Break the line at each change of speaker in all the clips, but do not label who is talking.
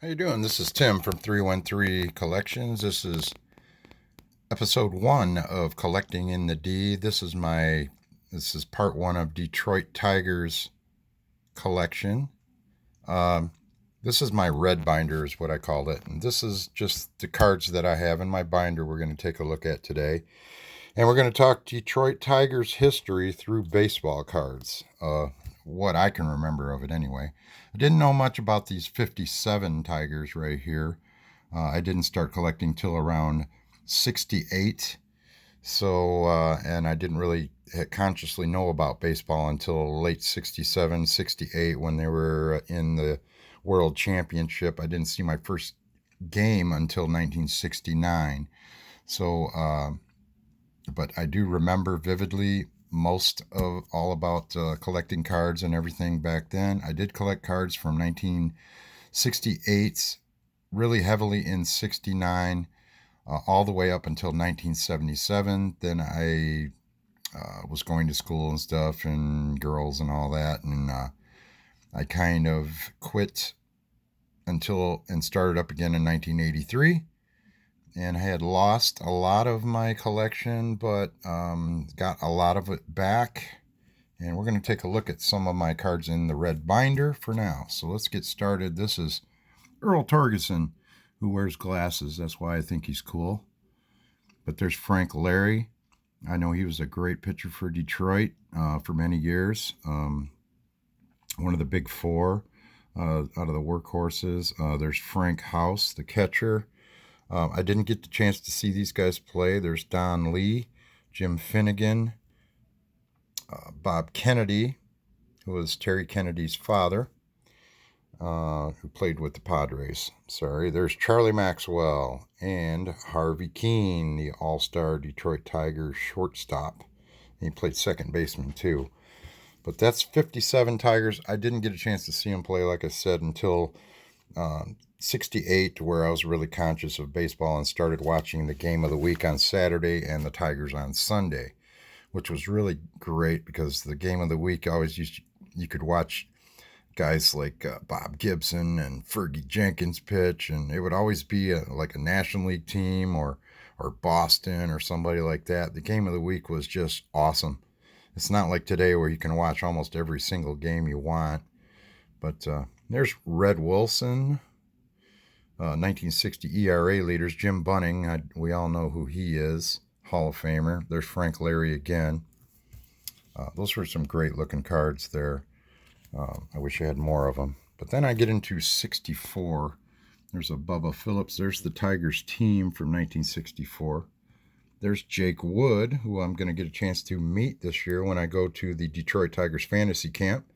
How you doing? This is Tim from 313 Collections. This is episode 1 of Collecting in the D. This is part 1 of Detroit Tigers collection. This is my red binder is what I call it. And this is just the cards that I have in my binder we're going to take a look at today. And we're going to talk Detroit Tigers history through baseball cards. What I can remember of it anyway. I didn't know much about these 57 Tigers right here. I didn't start collecting till around 68. So, and I didn't really consciously know about baseball until late 67, 68 when they were in the World Championship. I didn't see my first game until 1969. So, but I do remember vividly most of all about collecting cards and everything back then. I did collect cards from 1968, really heavily in 69, all the way up until 1977. Then I was going to school and stuff and girls and all that. And I kind of quit and started up again in 1983. And I had lost a lot of my collection, but got a lot of it back. And we're going to take a look at some of my cards in the red binder for now. So let's get started. This is Earl Torgerson, who wears glasses. That's why I think he's cool. But there's Frank Larry. I know he was a great pitcher for Detroit for many years. One of the big four out of the workhorses. There's Frank House, the catcher. I didn't get the chance to see these guys play. There's Don Lee, Jim Finnegan, Bob Kennedy, who was Terry Kennedy's father, who played with the Padres. There's Charlie Maxwell and Harvey Keene, the all-star Detroit Tigers shortstop. He played second baseman too. But that's 57 Tigers. I didn't get a chance to see him play, like I said, until 68, where I was really conscious of baseball and started watching the game of the week on Saturday and the Tigers on Sunday, which was really great because the game of the week you could watch guys like Bob Gibson and Fergie Jenkins pitch, and it would always be like a National League team or Boston or somebody like that. The game of the week was just awesome. It's not like today where you can watch almost every single game you want. But there's Red Wilson, 1960 ERA leaders, Jim Bunning. We all know who he is, Hall of Famer. There's Frank Larry again. Those were some great looking cards there. I wish I had more of them. But then I get into 64. There's a Bubba Phillips. There's the Tigers team from 1964. There's Jake Wood, who I'm going to get a chance to meet this year when I go to the Detroit Tigers fantasy camp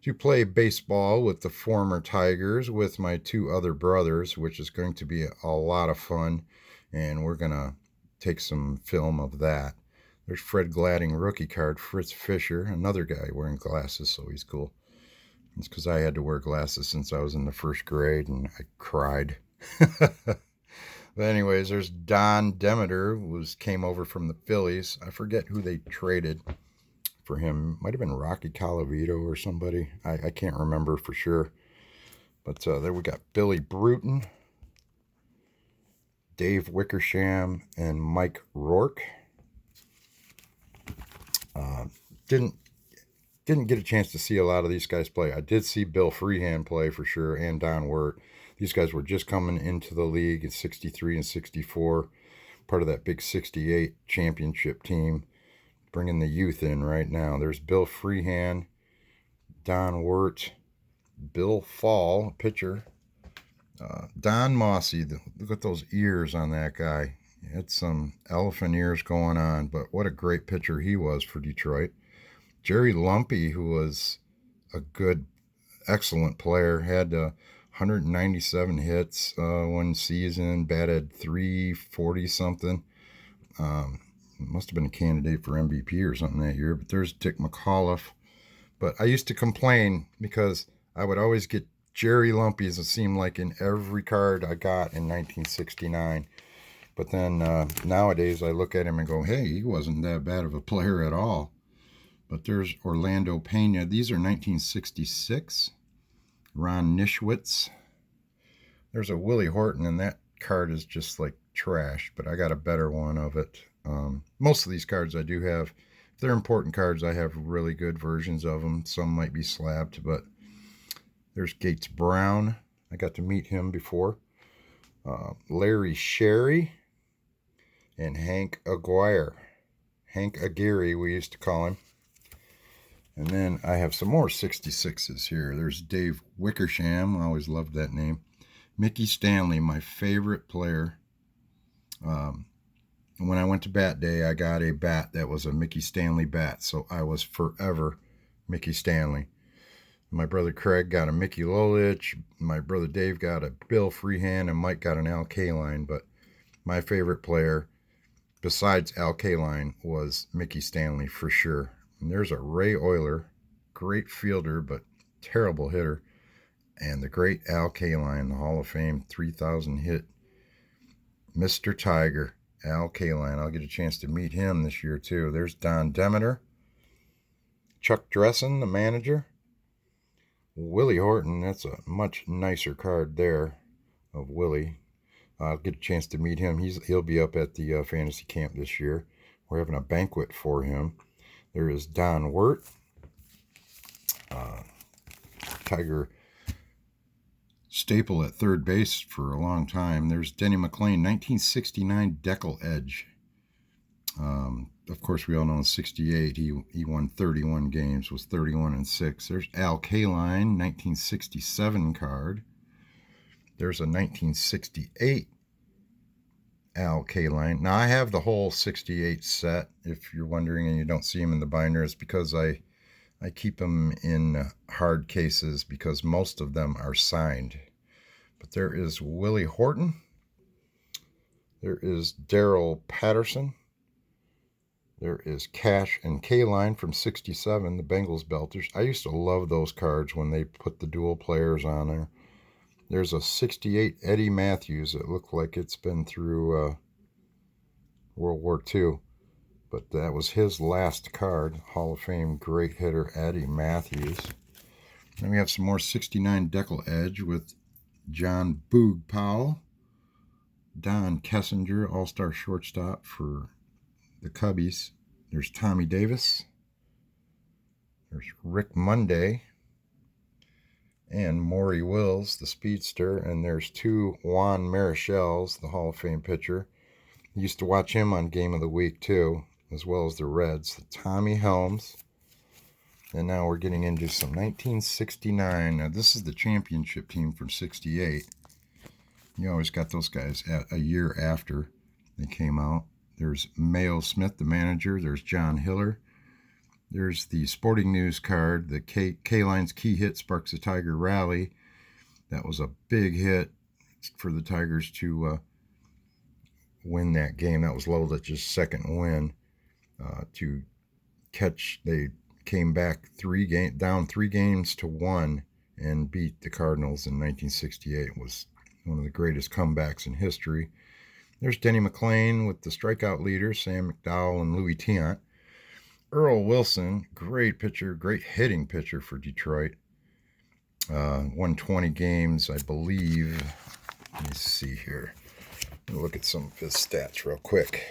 to play baseball with the former Tigers with my two other brothers, which is going to be a lot of fun, and we're going to take some film of that. There's Fred Gladding rookie card, Fritz Fisher, another guy wearing glasses, so he's cool. It's because I had to wear glasses since I was in the first grade, and I cried. But anyways, there's Don Demeter, who came over from the Phillies. I forget who they traded for him. Might have been Rocky Colavito or somebody. I can't remember for sure. But there we got Billy Bruton, Dave Wickersham, and Mike Rourke. Didn't get a chance to see a lot of these guys play. I did see Bill Freehan play for sure, and Don Wirt. These guys were just coming into the league in 63 and 64, part of that big 68 championship team, bringing the youth in right now. There's Bill Freehan, Don Wirt, Bill Fall, pitcher, Don Mossy. Look at those ears on that guy. He had some elephant ears going on, but what a great pitcher he was for Detroit. Jerry Lumpy, who was a good, excellent player, had 197 hits one season, batted 340 something. Must have been a candidate for MVP or something that year. But there's Dick McAuliffe. But I used to complain because I would always get Jerry Lumpies, it seemed like, in every card I got in 1969. But then nowadays I look at him and go, hey, he wasn't that bad of a player at all. But there's Orlando Pena. These are 1966. Ron Nischwitz. There's a Willie Horton, and that card is just like trash, but I got a better one of it. Most of these cards I do have. If they're important cards, I have really good versions of them. Some might be slabbed, but there's Gates Brown. I got to meet him before. Larry Sherry and Hank Aguirre. Hank Aguirre, we used to call him. And then I have some more 66s here. There's Dave Wickersham. I always loved that name. Mickey Stanley, my favorite player. When I went to bat day, I got a bat that was a Mickey Stanley bat. So I was forever Mickey Stanley. My brother Craig got a Mickey Lolich. My brother Dave got a Bill Freehand, and Mike got an Al Kaline. But my favorite player, besides Al Kaline, was Mickey Stanley for sure. And there's a Ray Oyler, great fielder, but terrible hitter. And the great Al Kaline, the Hall of Fame 3,000 hit Mr. Tiger, Al Kaline. I'll get a chance to meet him this year too. There's Don Demeter. Chuck Dressen, the manager. Willie Horton, that's a much nicer card there of Willie. I'll get a chance to meet him. He'll be up at the fantasy camp this year. We're having a banquet for him. There is Don Wirt. Tiger staple at third base for a long time. There's Denny McLain, 1969 Deckle Edge. Of course, we all know in 68 he won 31 games, was 31-6. There's Al Kaline, 1967 card. There's a 1968 Al Kaline. Now, I have the whole 68 set, if you're wondering and you don't see them in the binder. It's because I keep them in hard cases because most of them are signed. But there is Willie Horton. There is Darrell Patterson. There is Cash and Kaline from 67, the Bengals Belters. I used to love those cards when they put the dual players on there. There's a 68 Eddie Matthews that looked like it's been through World War II. But that was his last card. Hall of Fame great hitter Eddie Matthews. Then we have some more 69 Deckle Edge with John Boog Powell. Don Kessinger, all-star shortstop for the Cubbies. There's Tommy Davis. There's Rick Monday. And Maury Wills, the speedster. And there's two Juan Marichals, the Hall of Fame pitcher. Used to watch him on Game of the Week, too, as well as the Reds. Tommy Helms. And now we're getting into some 1969. Now, this is the championship team from 68. You always got those guys a year after they came out. There's Mayo Smith, the manager. There's John Hiller. There's the Sporting News card. The Kaline's key hit sparks a Tiger rally. That was a big hit for the Tigers to win that game. That was Lovich's second win to catch. They came back down 3 games to 1 and beat the Cardinals in 1968. It was one of the greatest comebacks in history. There's Denny McLain with the strikeout leaders, Sam McDowell and Louis Tiant. Earl Wilson, great pitcher, great hitting pitcher for Detroit. Won 20 games, I believe. Let me see here. Let me look at some of his stats real quick.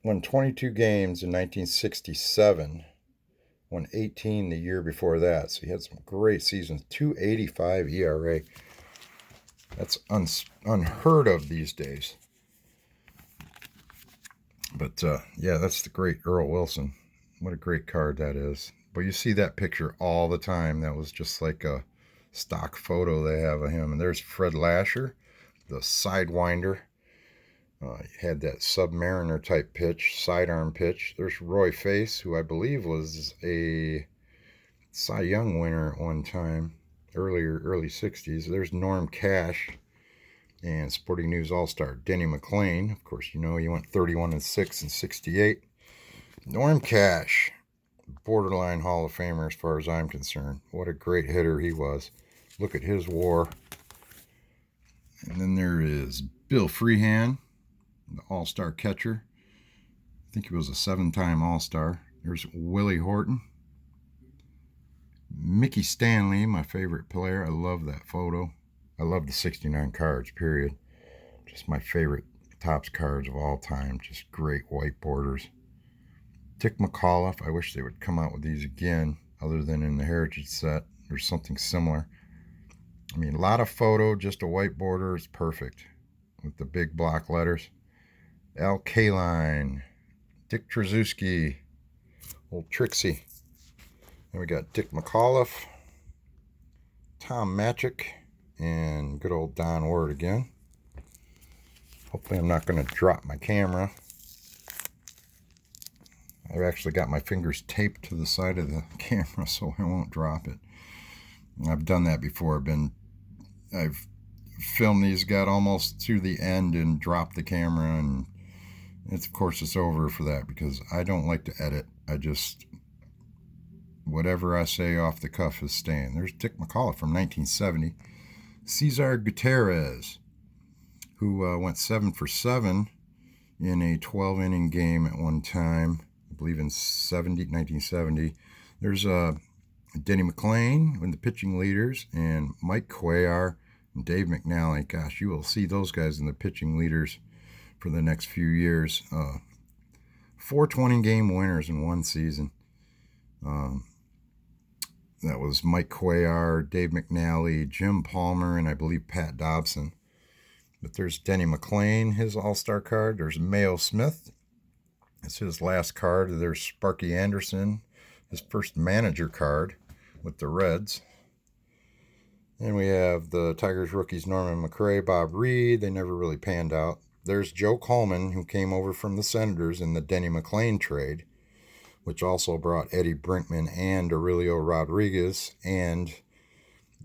Won 22 games in 1967. Won 18 the year before that. So he had some great seasons. 2.85 ERA. That's unheard of these days. But, yeah, that's the great Earl Wilson. What a great card that is. But you see that picture all the time. That was just like a stock photo they have of him. And there's Fred Lasher, the sidewinder. He had that Submariner type pitch, sidearm pitch. There's Roy Face, who I believe was a Cy Young winner at one time, early 60s. There's Norm Cash and Sporting News All-Star Denny McLain. Of course, you know he went 31-6 in 68. Norm Cash, borderline Hall of Famer as far as I'm concerned. What a great hitter he was. Look at his WAR. And then there is Bill Freehand, the All-Star catcher. I think he was a 7-time All-Star. There's Willie Horton. Mickey Stanley, my favorite player. I love that photo. I love the 69 cards, period. Just my favorite Topps cards of all time. Just great white borders. Dick McAuliffe. I wish they would come out with these again, other than in the Heritage set or something similar. I mean, a lot of photo, just a white border is perfect with the big block letters. Al Kaline, Dick Tracewski, old Trixie. And we got Dick McAuliffe, Tom Matchik, and good old Don Ward again. Hopefully I'm not going to drop my camera. I've actually got my fingers taped to the side of the camera so I won't drop it. I've done that before. I've filmed these, got almost to the end and dropped the camera, and of course it's over for that because I don't like to edit. I just, whatever I say off the cuff is staying. There's Dick McAuliffe from 1970. Cesar Gutierrez, who went 7 for 7 in a 12-inning game at one time, I believe in 1970. There's Denny McLain in the pitching leaders, and Mike Cuellar and Dave McNally. Gosh, you will see those guys in the pitching leaders for the next few years. 4 20-game winners in one season. That was Mike Cuellar, Dave McNally, Jim Palmer, and I believe Pat Dobson. But there's Denny McLain, his all-star card. There's Mayo Smith. It's his last card. There's Sparky Anderson, his first manager card with the Reds. And we have the Tigers rookies Norman McRae, Bob Reed. They never really panned out. There's Joe Coleman, who came over from the Senators in the Denny McLain trade, which also brought Eddie Brinkman and Aurelio Rodriguez and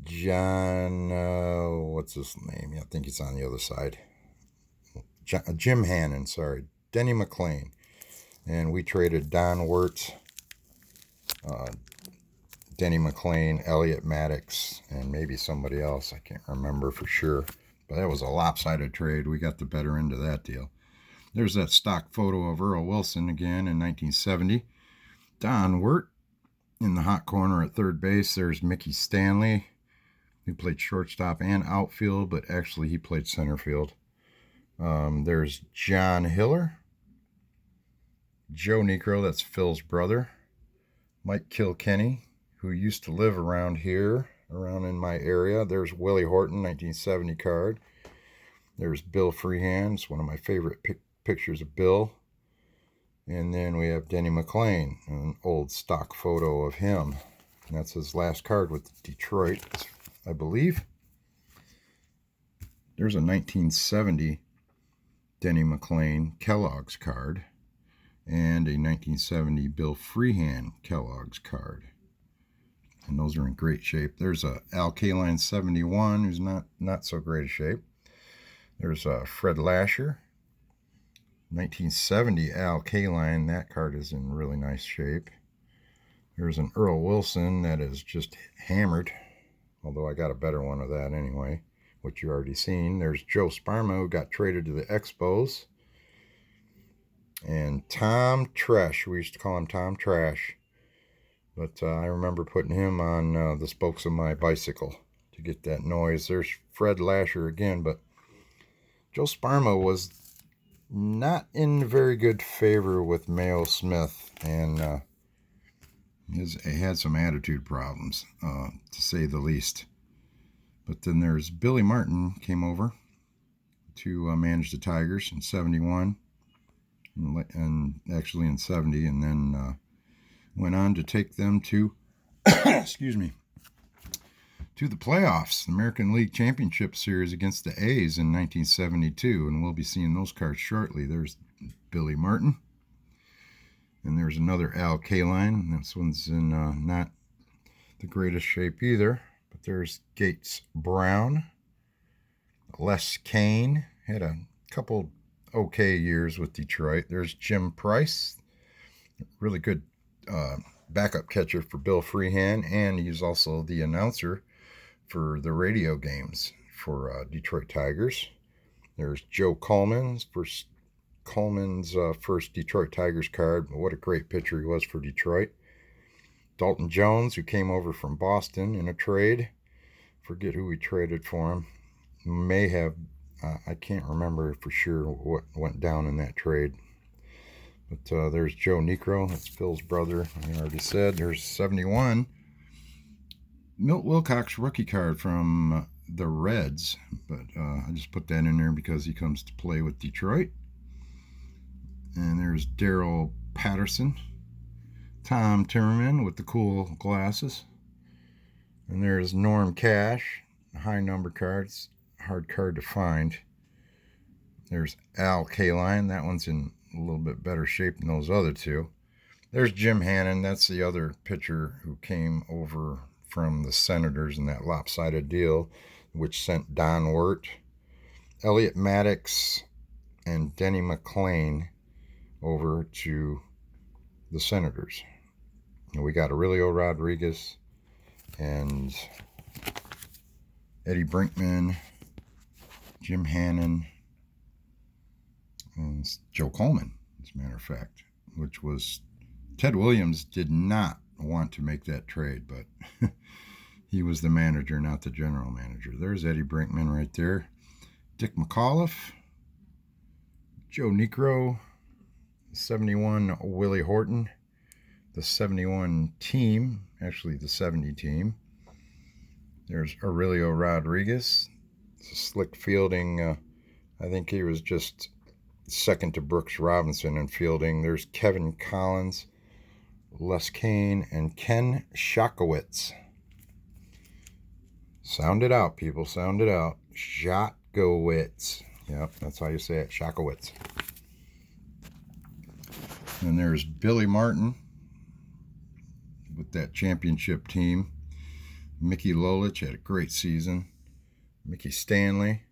John, what's his name? I think he's on the other side. Jim Hannon, sorry. Denny McLain. And we traded Don Wirtz, Denny McLain, Elliot Maddox, and maybe somebody else. I can't remember for sure. But that was a lopsided trade. We got the better end of that deal. There's that stock photo of Earl Wilson again in 1970. Don Wirt in the hot corner at third base. There's Mickey Stanley, who played shortstop and outfield, but actually he played center field. There's John Hiller. Joe Niekro, that's Phil's brother. Mike Kilkenny, who used to live around here, around in my area. There's Willie Horton, 1970 card. There's Bill Freehan. It's one of my favorite pictures of Bill. And then we have Denny McLain, an old stock photo of him. And that's his last card with Detroit, I believe. There's a 1970 Denny McLain Kellogg's card and a 1970 Bill Freehan Kellogg's card. And those are in great shape. There's a Al Kaline 71, who's not so great a shape. There's Fred Lasher, 1970 Al Kaline. That card is in really nice shape. There's an Earl Wilson that is just hammered, although I got a better one of that anyway, which you already seen. There's Joe Sparma, who got traded to the Expos. And Tom Trash. We used to call him Tom Trash. But I remember putting him on the spokes of my bicycle to get that noise. There's Fred Lasher again, but Joe Sparma was not in very good favor with Mayo Smith, and he had some attitude problems, to say the least. But then there's Billy Martin came over to manage the Tigers in 71, and actually in 70, and then went on to take them to, excuse me, to the playoffs, the American League Championship Series against the A's in 1972, and we'll be seeing those cards shortly. There's Billy Martin, and there's another Al Kaline. This one's in not the greatest shape either, but there's Gates Brown. Les Kane had a couple okay years with Detroit. There's Jim Price, really good backup catcher for Bill Freehan, and he's also the announcer for the radio games for Detroit Tigers. There's Joe Coleman's first Detroit Tigers card. What a great pitcher he was for Detroit. Dalton Jones, who came over from Boston in a trade. Forget who we traded for him. May have, I can't remember for sure what went down in that trade. But there's Joe Niekro. That's Phil's brother. I already said. There's 71. Milt Wilcox rookie card from the Reds. But I just put that in there because he comes to play with Detroit. And there's Daryl Patterson. Tom Timmerman with the cool glasses. And there's Norm Cash. High number cards. Hard card to find. There's Al Kaline. That one's in a little bit better shape than those other two. There's Jim Hannon. That's the other pitcher who came over from the Senators in that lopsided deal, which sent Don Wirt, Elliot Maddox, and Denny McLain over to the Senators. And we got Aurelio Rodriguez and Eddie Brinkman, Jim Hannon, and Joe Coleman, as a matter of fact, which was Ted Williams did not want to make that trade, but he was the manager, not the general manager. There's Eddie Brinkman right there. Dick McAuliffe, Joe Niekro, 71 Willie Horton, the 71 team, actually the 70 team. There's Aurelio Rodriguez, slick fielding. I think he was just second to Brooks Robinson in fielding. There's Kevin Collins, Les Kane, and Ken Schakowitz. Sound it out, people. Sound it out. Schakowitz. Yep, that's how you say it. Schakowitz. And there's Billy Martin with that championship team. Mickey Lolich had a great season. Mickey Stanley.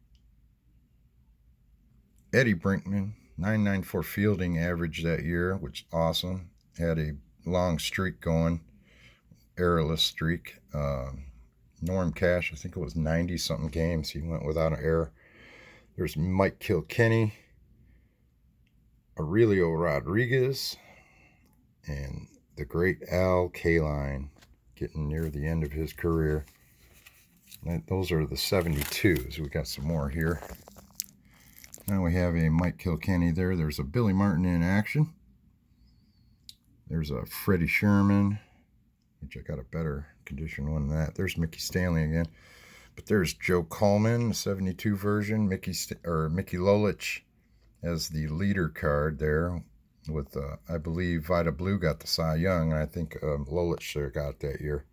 Eddie Brinkman, 994 fielding average that year, which is awesome. Had a long streak going, errorless streak. Norm Cash, I think it was 90-something games he went without an error. There's Mike Kilkenny, Aurelio Rodriguez, and the great Al Kaline, getting near the end of his career. Those are the 72s. We got some more here. Now we have a Mike Kilkenny there. There's a Billy Martin in action. There's a Freddie Sherman, which I got a better condition one than that. There's Mickey Stanley again. But there's Joe Coleman, the 72 version. Mickey Lolich as the leader card there. With, I believe, Vida Blue got the Cy Young, and I think Lolich got that year.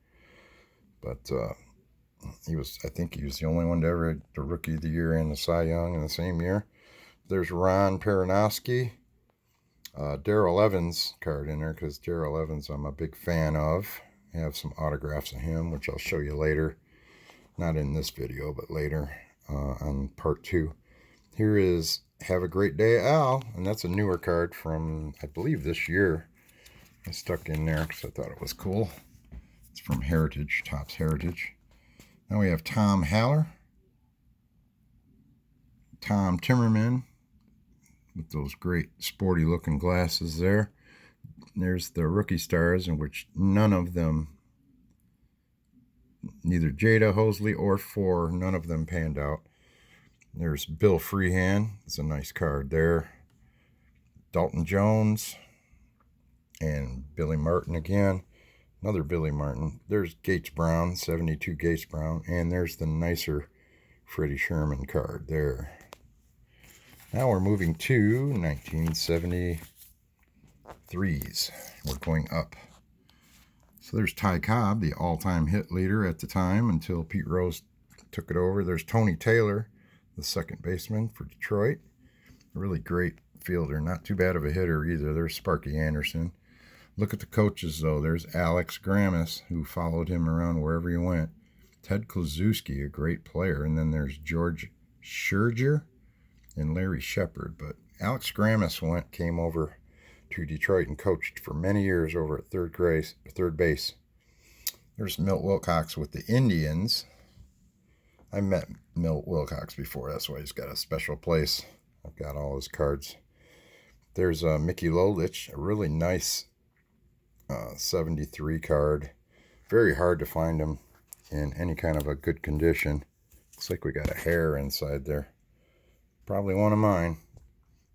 But I think he was the only one to ever had the Rookie of the Year and the Cy Young in the same year. There's Ron Peranowski. Darrell Evans card in there, because Darrell Evans I'm a big fan of. I have some autographs of him, which I'll show you later. Not in this video, but later on part 2. Here is Have a Great Day, Al. And that's a newer card from, I believe, this year. I stuck in there because I thought it was cool. It's from Heritage, Topps Heritage. Now we have Tom Haller. Tom Timmerman with those great sporty looking glasses there. There's the rookie stars, in which none of them, neither Jada, Hosley, or Four, none of them panned out. There's Bill Freehan. It's a nice card there. Dalton Jones. And Billy Martin again. Another Billy Martin. There's Gates Brown, 72 Gates Brown. And there's the nicer Freddie Sherman card there. Now we're moving to 1973s. We're going up. So there's Ty Cobb, the all-time hit leader at the time until Pete Rose took it over. There's Tony Taylor, the second baseman for Detroit. A really great fielder. Not too bad of a hitter either. There's Sparky Anderson. Look at the coaches, though. There's Alex Grammas, who followed him around wherever he went. Ted Kluszewski, a great player. And then there's George Scherger and Larry Shepard. But Alex Grammas came over to Detroit and coached for many years over at third base. There's Milt Wilcox with the Indians. I met Milt Wilcox before. That's why he's got a special place. I've got all his cards. There's Mickey Lolich, a really nice 73 card. Very hard to find them in any kind of a good condition. Looks like we got a hair inside there. Probably one of mine.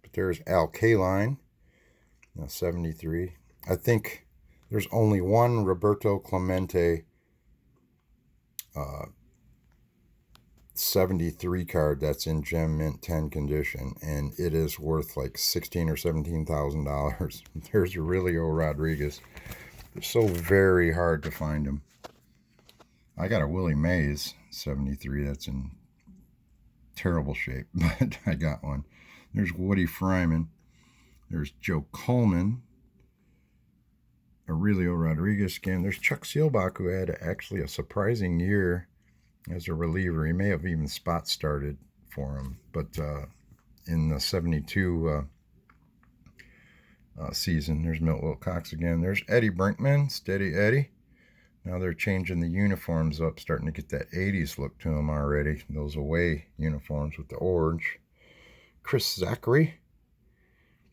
But there's Al Kaline, 73. I think there's only one Roberto Clemente 73 card that's in Gem Mint 10 condition, and it is worth like $16,000 or $17,000. There's Aurelio Rodriguez. They're so very hard to find them. I got a Willie Mays 73 that's in terrible shape, but I got one. There's Woody Fryman. There's Joe Coleman. Aurelio Rodriguez again. There's Chuck Seelbach, who had actually a surprising year as a reliever. He may have even spot started for him, but in the 72 season, there's Milt Wilcox again. There's Eddie Brinkman, Steady Eddie. Now they're changing the uniforms up, starting to get that 80s look to them already. Those away uniforms with the orange. Chris Zachary.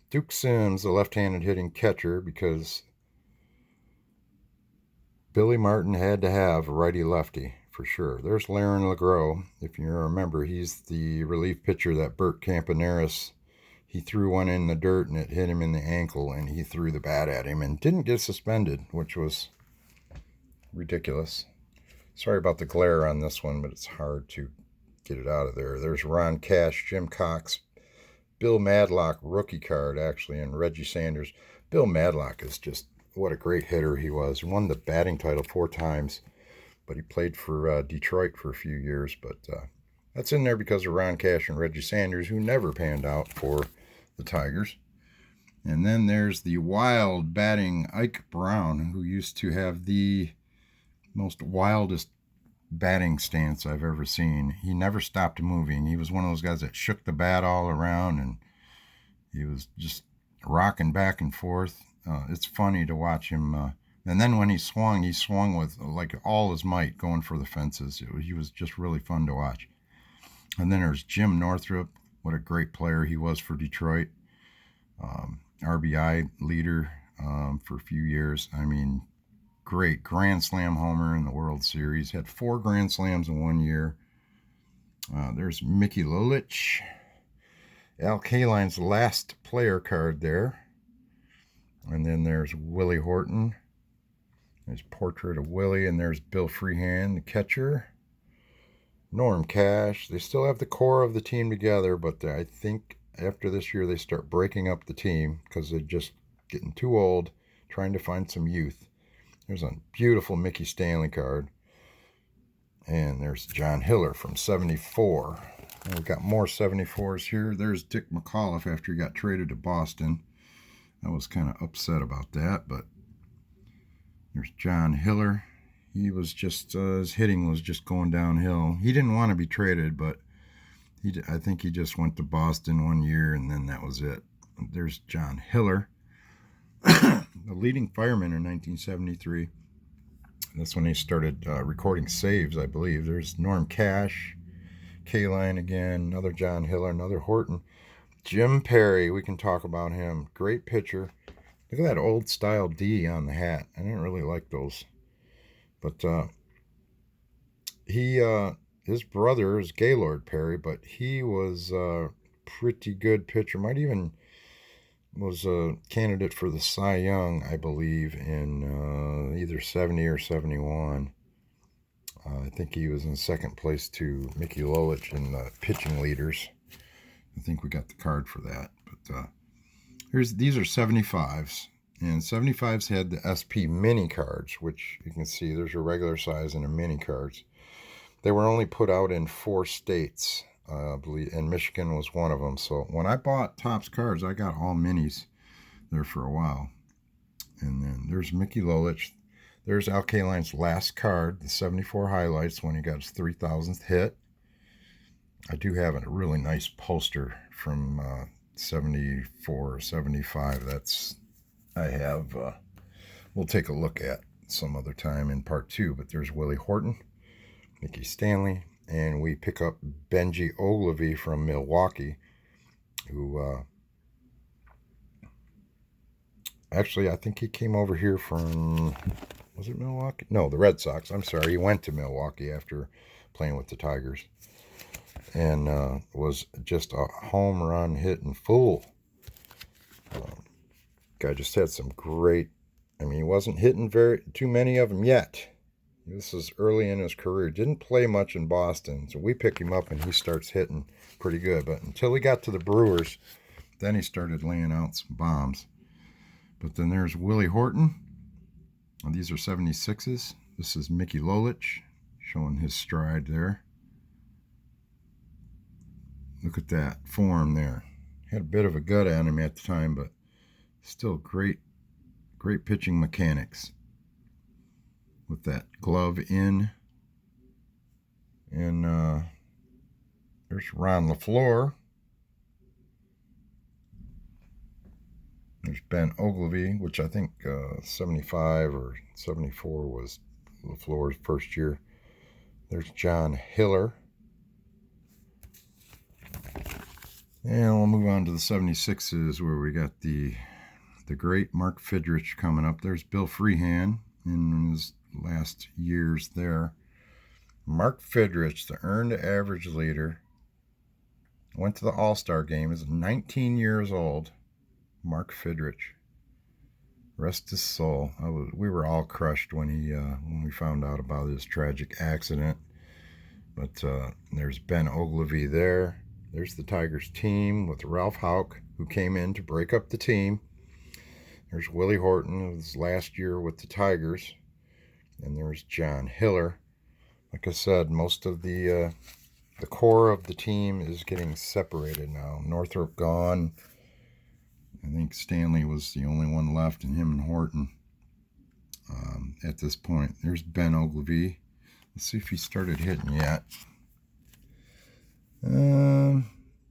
Duke Sims, the left-handed hitting catcher, because Billy Martin had to have a righty-lefty for sure. There's Laren LeGros. If you remember, he's the relief pitcher that Bert Campaneris, he threw one in the dirt and it hit him in the ankle, and he threw the bat at him and didn't get suspended, which was ridiculous. Sorry about the glare on this one, but it's hard to get it out of there. There's Ron Cash, Jim Cox, Bill Madlock, rookie card actually, and Reggie Sanders. Bill Madlock is just, what a great hitter he was. He won the batting title 4 times, but he played for Detroit for a few years. But that's in there because of Ron Cash and Reggie Sanders, who never panned out for the Tigers. And then there's the wild batting Ike Brown, who used to have the most wildest batting stance I've ever seen. He never stopped moving. He was one of those guys that shook the bat all around, and he was just rocking back and forth. It's funny to watch him. And then when he swung with like all his might going for the fences. He was just really fun to watch. And then there's Jim Northrup. What a great player he was for Detroit. RBI leader for a few years. I mean, great Grand Slam homer in the World Series. Had 4 Grand Slams in 1 year. There's Mickey Lolich. Al Kaline's last player card there. And then there's Willie Horton. There's portrait of Willie. And there's Bill Freehan, the catcher. Norm Cash. They still have the core of the team together, but I think after this year they start breaking up the team because they're just getting too old, trying to find some youth. There's a beautiful Mickey Stanley card. And there's John Hiller from 74. And we've got more 74s here. There's Dick McAuliffe after he got traded to Boston. I was kind of upset about that, but there's John Hiller. He was just, his hitting was just going downhill. He didn't want to be traded, but I think he just went to Boston 1 year, and then that was it. There's John Hiller, the leading fireman in 1973. That's when they started recording saves, I believe. There's Norm Cash, Kaline again, another John Hiller, another Horton. Jim Perry, we can talk about him. Great pitcher. Look at that old style D on the hat. I didn't really like those. But his brother is Gaylord Perry, but he was a pretty good pitcher. Might even was a candidate for the Cy Young, I believe, in either 70 or 71. I think he was in second place to Mickey Lolich in the pitching leaders. I think we got the card for that. But these are 75s. And 75s had the SP mini cards, which you can see there's a regular size and a mini cards. They were only put out in 4 states, I believe, and Michigan was one of them. So when I bought Topps cards, I got all minis there for a while. And then there's Mickey Lolich. There's Al Kaline's last card, the 74 highlights, when he got his 3,000th hit. I do have a really nice poster from 74 or 75. I have, we'll take a look at some other time in part 2. But there's Willie Horton, Mickey Stanley, and we pick up Benji Ogilvy from Milwaukee, who Actually, I think he came over here from, was it Milwaukee? No, the Red Sox. I'm sorry. He went to Milwaukee after playing with the Tigers. And was just a home run hitting fool. Guy just had some great, I mean, he wasn't hitting too many of them yet. This is early in his career. Didn't play much in Boston, so we pick him up and he starts hitting pretty good. But until he got to the Brewers, then he started laying out some bombs. But then there's Willie Horton. These are 76s. This is Mickey Lolich, showing his stride there. Look at that form there. Had a bit of a gut on him at the time, but still great pitching mechanics. With that glove in. And there's Ron LaFleur. There's Ben Oglivie, which I think 75 or 74 was LaFleur's first year. There's John Hiller. And we'll move on to the 76s, where we got the great Mark Fidrych coming up. There's Bill Freehan in his last years there. Mark Fidrych, the earned average leader, went to the All-Star game. He's 19 years old. Mark Fidrych, rest his soul. We were all crushed when we found out about his tragic accident. But there's Ben Oglivie there. There's the Tigers team with Ralph Houck, who came in to break up the team. There's Willie Horton, his last year with the Tigers. And there's John Hiller. Like I said, most of the core of the team is getting separated now. Northrop gone. I think Stanley was the only one left, and him and Horton at this point. There's Ben Oglivie. Let's see if he started hitting yet.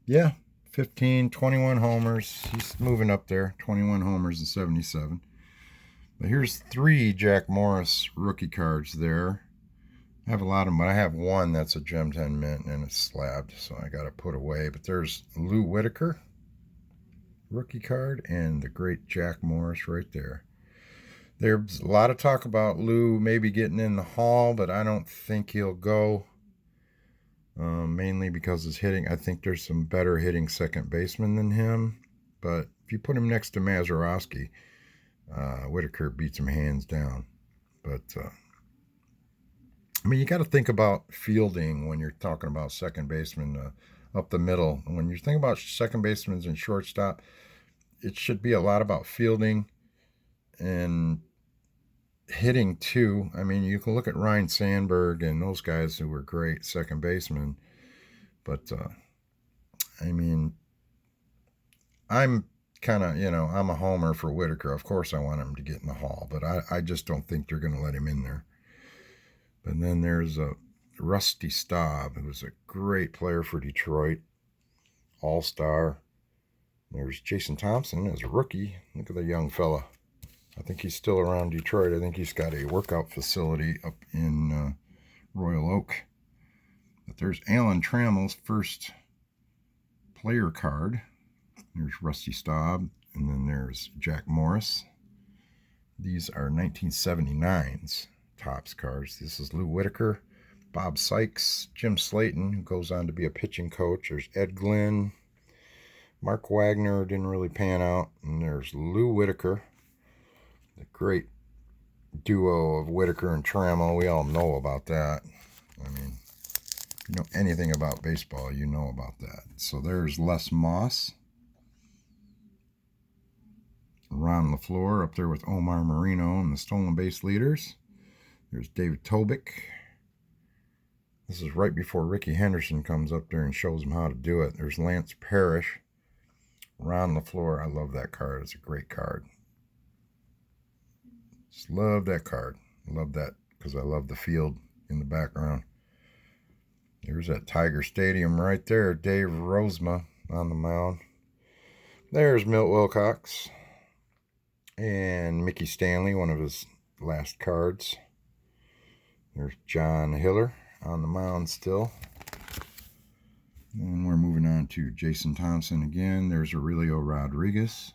Yeah, 15, 21 homers. He's moving up there. 21 homers in 77. But here's 3 Jack Morris rookie cards there. I have a lot of them, but I have one that's a Gem 10 mint and it's slabbed, so I got to put away. But there's Lou Whitaker rookie card and the great Jack Morris right there. There's a lot of talk about Lou maybe getting in the Hall, but I don't think he'll go. Mainly because his hitting. I think there's some better hitting second baseman than him. But if you put him next to Mazeroski, Whitaker beats him hands down. But, I mean, you got to think about fielding when you're talking about second baseman up the middle. When you think about second basemen and shortstop, it should be a lot about fielding and hitting too. I mean, you can look at Ryan Sandberg and those guys who were great second basemen. But, I mean, I'm kind of, I'm a homer for Whitaker. Of course I want him to get in the Hall, but I just don't think they're going to let him in there. But then there's Rusty Staub, who was a great player for Detroit, all-star. There's Jason Thompson as a rookie. Look at the young fella. I think he's still around Detroit. I think he's got a workout facility up in Royal Oak. But there's Alan Trammell's first player card. There's Rusty Staub, and then there's Jack Morris. These are 1979's Topps cards. This is Lou Whitaker, Bob Sykes, Jim Slayton, who goes on to be a pitching coach. There's Ed Glynn. Mark Wagner didn't really pan out. And there's Lou Whitaker, the great duo of Whitaker and Trammell. We all know about that. I mean, if you know anything about baseball, you know about that. So there's Les Moss. Ron LaFleur up there with Omar Marino and the stolen base leaders. There's David Tobick. This is right before Ricky Henderson comes up there and shows him how to do it. There's Lance Parrish. Ron LaFleur, I love that card. It's a great card. Just love that card. I love that because I love the field in the background. There's that Tiger Stadium right there. Dave Rozema on the mound. There's Milt Wilcox. And Mickey Stanley, one of his last cards. There's John Hiller on the mound still. And we're moving on to Jason Thompson again. There's Aurelio Rodriguez.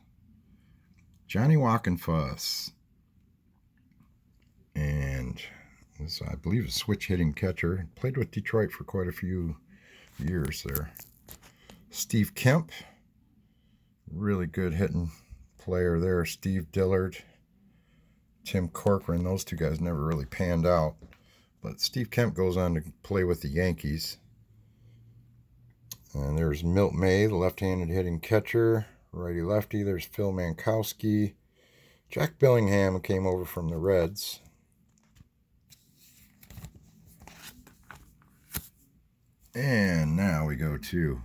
Johnny Walkin' Fuss. And this, I believe, a switch hitting catcher. Played with Detroit for quite a few years there. Steve Kemp, really good hitting player there. Steve Dillard, Tim Corcoran, those two guys never really panned out. But Steve Kemp goes on to play with the Yankees. And there's Milt May, the left-handed hitting catcher. Righty-lefty. There's Phil Mankowski. Jack Billingham came over from the Reds. And now we go to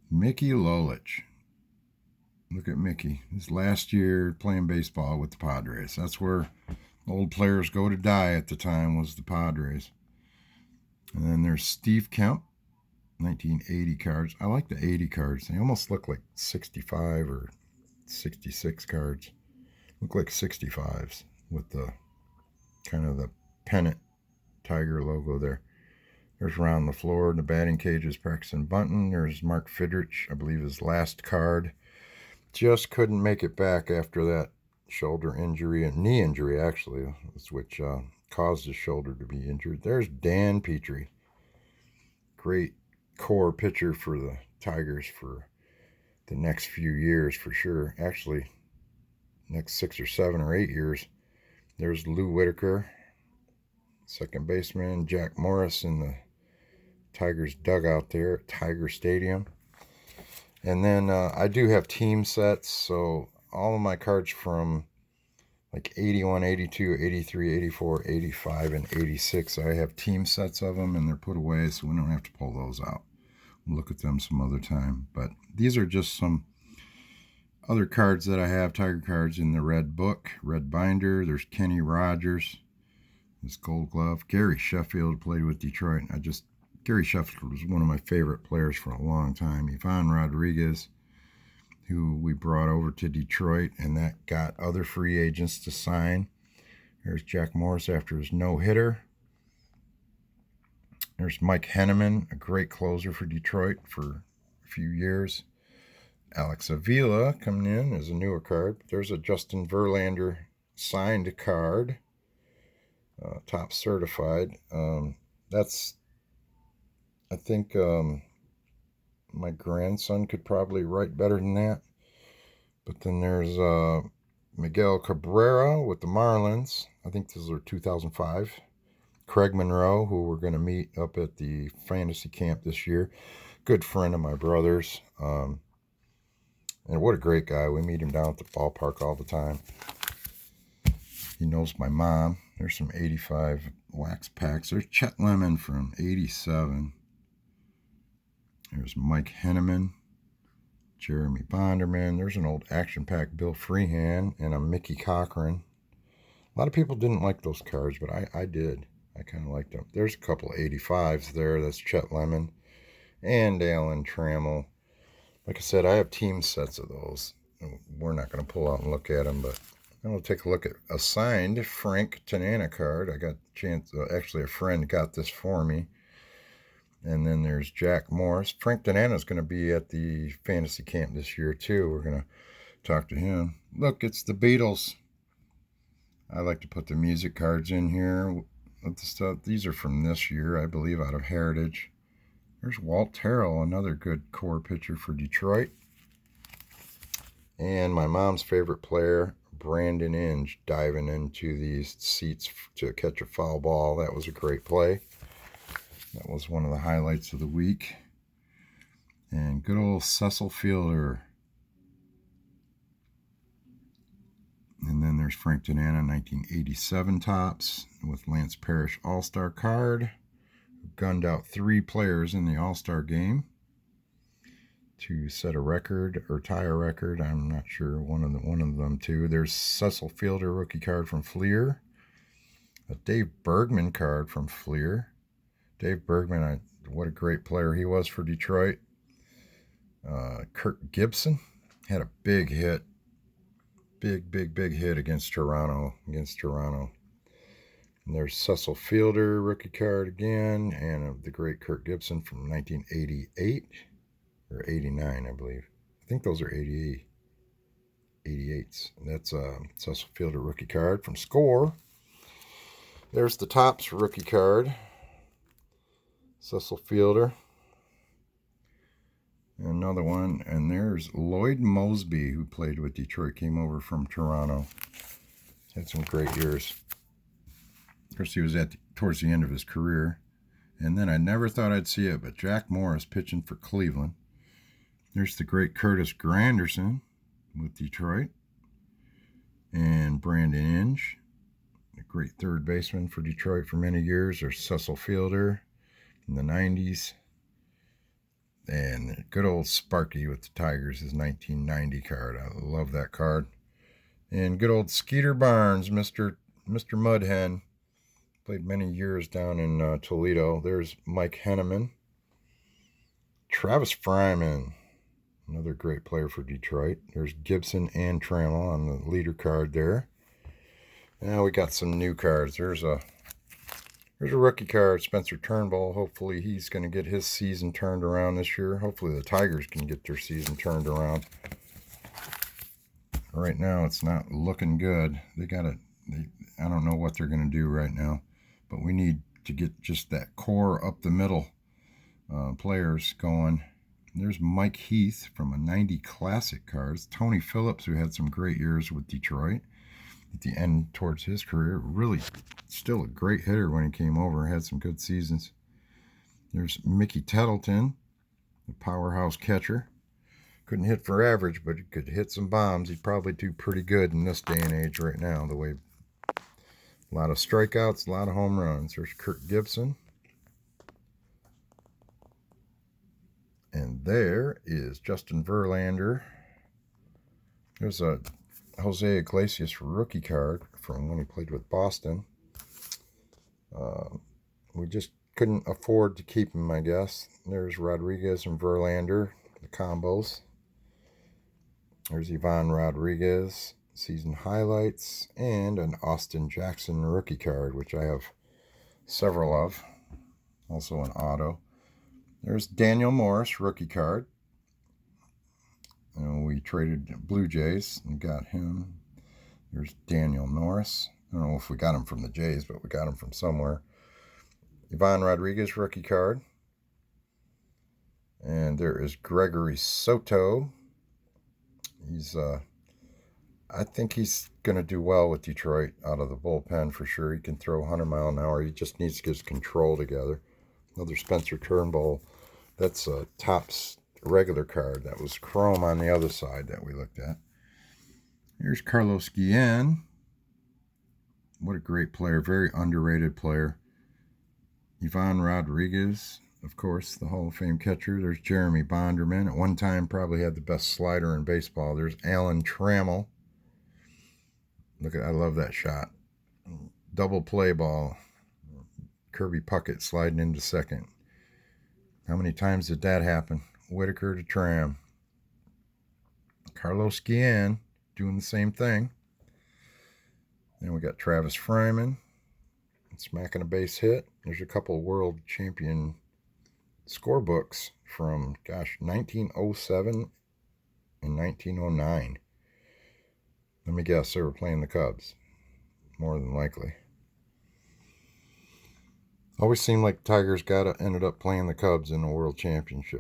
Mickey Lolich. Look at Mickey. His last year playing baseball with the Padres. That's where old players go to die at the time, was the Padres. And then there's Steve Kemp, 1980 cards. I like the 80 cards. They almost look like 65 or 66 cards. Look like 65s with the kind of the pennant tiger logo there. There's Ron LaFleur in the batting cages, Paxton Bunton. There's Mark Fidrich, I believe his last card. Just couldn't make it back after that shoulder injury, and knee injury actually, which caused his shoulder to be injured. There's Dan Petrie. Great core pitcher for the Tigers for the next few years for sure. Actually, next 6 or 7 or 8 years. There's Lou Whitaker, second baseman. Jack Morris in the Tigers dugout there at Tiger Stadium. And then I do have team sets, so all of my cards from like 81, 82, 83, 84, 85, and 86, I have team sets of them, and they're put away, so we don't have to pull those out. We'll look at them some other time. But these are just some other cards that I have, Tiger cards in the red book, red binder. There's Kenny Rogers, his gold glove. Gary Sheffield played with Detroit. Gary Sheffield was one of my favorite players for a long time. Ivan Rodriguez, who we brought over to Detroit, and that got other free agents to sign. There's Jack Morris after his no-hitter. There's Mike Henneman, a great closer for Detroit for a few years. Alex Avila coming in as a newer card. There's a Justin Verlander signed card, top certified. I think my grandson could probably write better than that. But then there's Miguel Cabrera with the Marlins. I think these are 2005. Craig Monroe, who we're going to meet up at the fantasy camp this year. Good friend of my brother's. And what a great guy. We meet him down at the ballpark all the time. He knows my mom. There's some 85 wax packs. There's Chet Lemon from 87. There's Mike Henneman, Jeremy Bonderman. There's an old action pack Bill Freehan and a Mickey Cochran. A lot of people didn't like those cards, but I did. I kind of liked them. There's a couple 85s there. That's Chet Lemon and Alan Trammell. Like I said, I have team sets of those. We're not going to pull out and look at them, but I'm going to take a look at a signed Frank Tanana card. I got a chance, actually a friend got this for me. And then there's Jack Morris. Frank Tanana is going to be at the fantasy camp this year too. We're going to talk to him. Look, it's the Beatles. I like to put the music cards in here with the stuff. These are from this year, I believe, out of Heritage. There's Walt Terrell, another good core pitcher for Detroit. And my mom's favorite player, Brandon Inge, diving into these seats to catch a foul ball. That was a great play. That was one of the highlights of the week. And good old Cecil Fielder. And then there's Frank Tanana, 1987 tops with Lance Parrish All-Star card. Gunned out 3 players in the All-Star game to set a record or tie a record. I'm not sure, one of them too. There's Cecil Fielder rookie card from Fleer. A Dave Bergman card from Fleer. Dave Bergman, what a great player he was for Detroit. Kirk Gibson had a big hit. Big hit against Toronto. And there's Cecil Fielder rookie card again, and the great Kirk Gibson from 1988 or 89, I believe. I think those are 88. 88s. That's a Cecil Fielder rookie card from Score. There's the Topps rookie card. Cecil Fielder. Another one, and there's Lloyd Moseby, who played with Detroit, came over from Toronto. Had some great years. Of course, he was towards the end of his career. And then I never thought I'd see it, but Jack Morris pitching for Cleveland. There's the great Curtis Granderson with Detroit. And Brandon Inge, a great third baseman for Detroit for many years. There's Cecil Fielder in the 90s. And good old Sparky with the Tigers, his 1990 card. I love that card. And good old Skeeter Barnes, Mr. Mudhen. Played many years down in Toledo. There's Mike Henneman. Travis Fryman, another great player for Detroit. There's Gibson and Trammell on the leader card there. Now we got some new cards. There's a rookie card, Spencer Turnbull. Hopefully he's going to get his season turned around this year. Hopefully the Tigers can get their season turned around. Right now it's not looking good. I don't know what they're going to do right now, but we need to get just that core up the middle players going. There's Mike Heath from a 90 Classic cards. Tony Phillips, who had some great years with Detroit at the end towards his career. Really still a great hitter when he came over. Had some good seasons. There's Mickey Tettleton, the powerhouse catcher. Couldn't hit for average, but he could hit some bombs. He'd probably do pretty good in this day and age right now. The way a lot of strikeouts, a lot of home runs. There's Kirk Gibson. And there is Justin Verlander. There's a Jose Iglesias rookie card from when he played with Boston. We just couldn't afford to keep him, I guess. There's Rodriguez and Verlander, the combos. There's Ivan Rodriguez, season highlights, and an Austin Jackson rookie card, which I have several of. Also an auto. There's Daniel Morris rookie card. We traded Blue Jays and got him. There's Daniel Norris. I don't know if we got him from the Jays, but we got him from somewhere. Ivan Rodriguez rookie card. And there is Gregory Soto. I think he's going to do well with Detroit out of the bullpen for sure. He can throw 100 mile an hour. He just needs to get his control together. Another Spencer Turnbull. That's a Topps regular card. That was chrome on the other side that we looked at. Here's Carlos Guillen. What a great player. Very underrated player. Ivan Rodriguez, of course, the Hall of Fame catcher. There's Jeremy Bonderman. At one time, probably had the best slider in baseball. There's Alan Trammell. I love that shot. Double play ball. Kirby Puckett sliding into second. How many times did that happen? Whitaker to Tram. Carlos Guillen doing the same thing. Then we got Travis Fryman smacking a base hit. There's a couple world champion scorebooks from, 1907 and 1909. Let me guess, they were playing the Cubs. More than likely. Always seemed like the Tigers ended up playing the Cubs in the World Championship